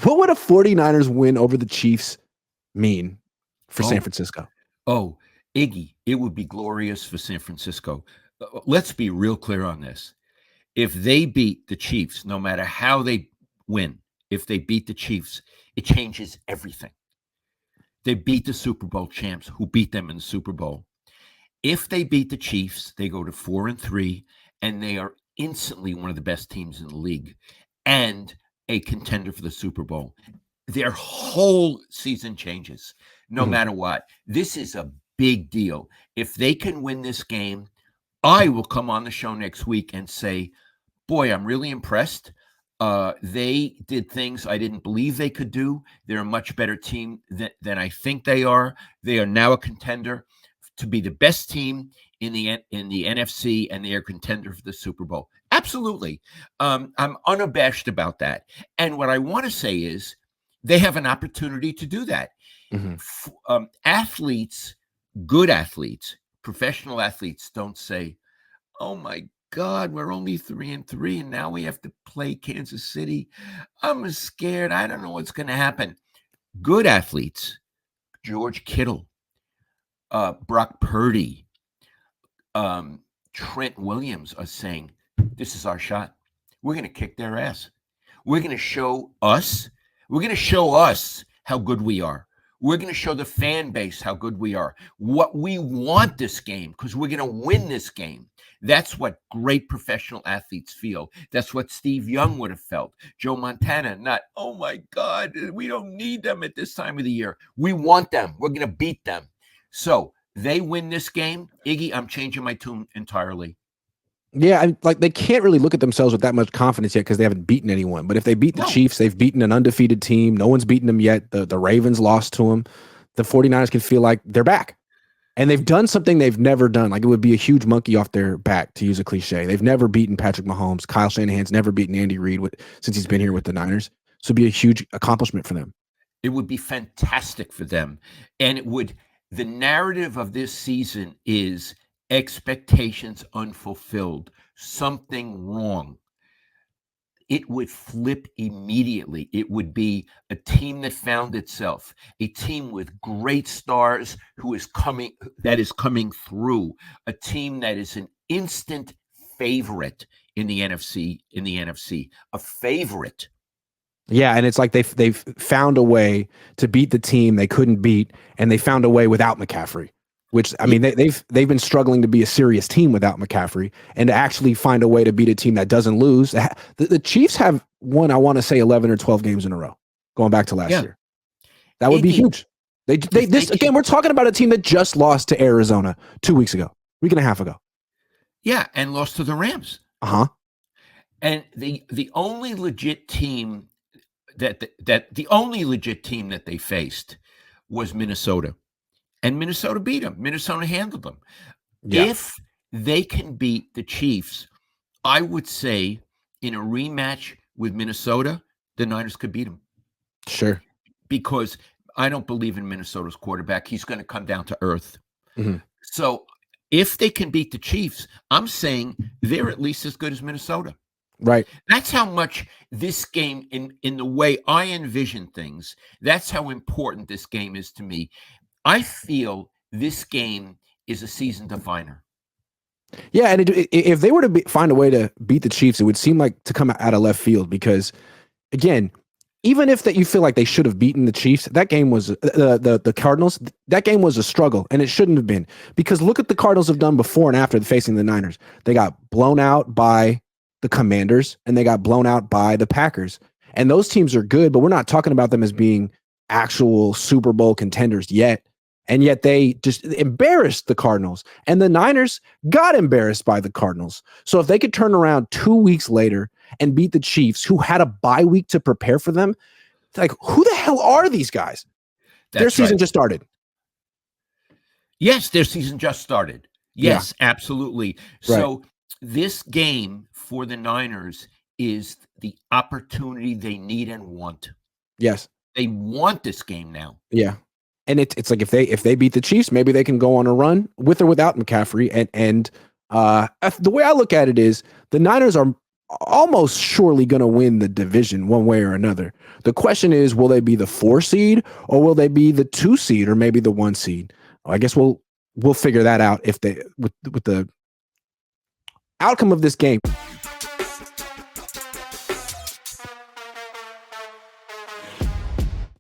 What would a 49ers win over the Chiefs mean for San Oh, Francisco? oh, Iggy, it would be glorious for San Francisco. Let's be real clear on this. If they beat the Chiefs, no matter how they win, if they beat the Chiefs, it changes everything. They beat the Super Bowl champs who beat them in the Super Bowl. If they beat the Chiefs, they go to 4-3, and they are instantly one of the best teams in the league and a contender for the Super Bowl. Their whole season changes no Mhm. matter what. This is a big deal. If they can win this game, I will come on the show next week and say, boy, I'm really impressed. They did things I didn't believe they could do. They're a much better team than I think they are. They are now a contender to be the best team in the NFC, and they are a contender for the Super Bowl. Absolutely. I'm unabashed about that. And what I want to say is they have an opportunity to do that. Mhm. Athletes, good athletes, professional athletes don't say, oh my God, we're only 3-3, and now we have to play Kansas City. I'm scared. I don't know what's going to happen. Good athletes, George Kittle, Brock Purdy, Trent Williams are saying, this is our shot. We're going to kick their ass. We're going to show us. We're going to show us how good we are. We're going to show the fan base how good we are. What we want this game, because we're going to win this game. That's what great professional athletes feel. That's what Steve Young would have felt. Joe Montana, not, oh my God, we don't need them at this time of the year. We want them. We're going to beat them. So they win this game. Iggy, I'm changing my tune entirely. Yeah, like they can't really look at themselves with that much confidence yet because they haven't beaten anyone. But if they beat the No, Chiefs, they've beaten an undefeated team. No one's beaten them yet. The Ravens lost to them. The 49ers can feel like they're back. And they've done something they've never done. Like it would be a huge monkey off their back, to use a cliche. They've never beaten Patrick Mahomes. Kyle Shanahan's never beaten Andy Reid since he's been here with the Niners. So it'd be a huge accomplishment for them. it would be fantastic for them. And the narrative of this season is expectations unfulfilled, something wrong. It would flip immediately. It would be a team that found itself, a team with great stars that is coming through, a team that is an instant favorite in the NFC, a favorite. Yeah, and it's like they've found a way to beat the team they couldn't beat, and they found a way without McCaffrey. Which I mean, they've been struggling to be a serious team without McCaffrey, and to actually find a way to beat a team that doesn't lose. The Chiefs have won, I want to say, 11 or 12 games in a row, going back to last year. That would be huge. This again, we're talking about a team that just lost to Arizona 2 weeks ago, week and a half ago. Yeah, and lost to the Rams. And the only legit team that they faced was Minnesota. And Minnesota beat them. Minnesota handled them. Yeah. If they can beat the Chiefs, I would say in a rematch with Minnesota, the Niners could beat them. Sure. Because I don't believe in Minnesota's quarterback. He's going to come down to earth. Mm-hmm. So if they can beat the Chiefs, I'm saying they're at least as good as Minnesota. Right. That's how much this game, in the way I envision things, that's how important this game is to me. I feel this game is a season definer. Yeah, and if they were to find a way to beat the Chiefs, it would seem like to come out of left field because, again, even if that you feel like they should have beaten the Chiefs, that game was the Cardinals. That game was a struggle, and it shouldn't have been because look at the Cardinals have done before and after facing the Niners. They got blown out by the Commanders, and they got blown out by the Packers. And those teams are good, but we're not talking about them as being actual Super Bowl contenders yet. And yet they just embarrassed the Cardinals. And the Niners got embarrassed by the Cardinals. So if they could turn around 2 weeks later and beat the Chiefs, who had a bye week to prepare for them, like, who the hell are these guys? Their season just started. Yes, their season just started. Yes, absolutely. So this game for the Niners is the opportunity they need and want. Yes. They want this game now. Yeah. And it's like if they beat the Chiefs, maybe they can go on a run with or without McCaffrey. And the way I look at it is the Niners are almost surely going to win the division one way or another. The question is, will they be the 4 seed or will they be the 2 seed or maybe the 1 seed? I guess we'll figure that out if they with the outcome of this game.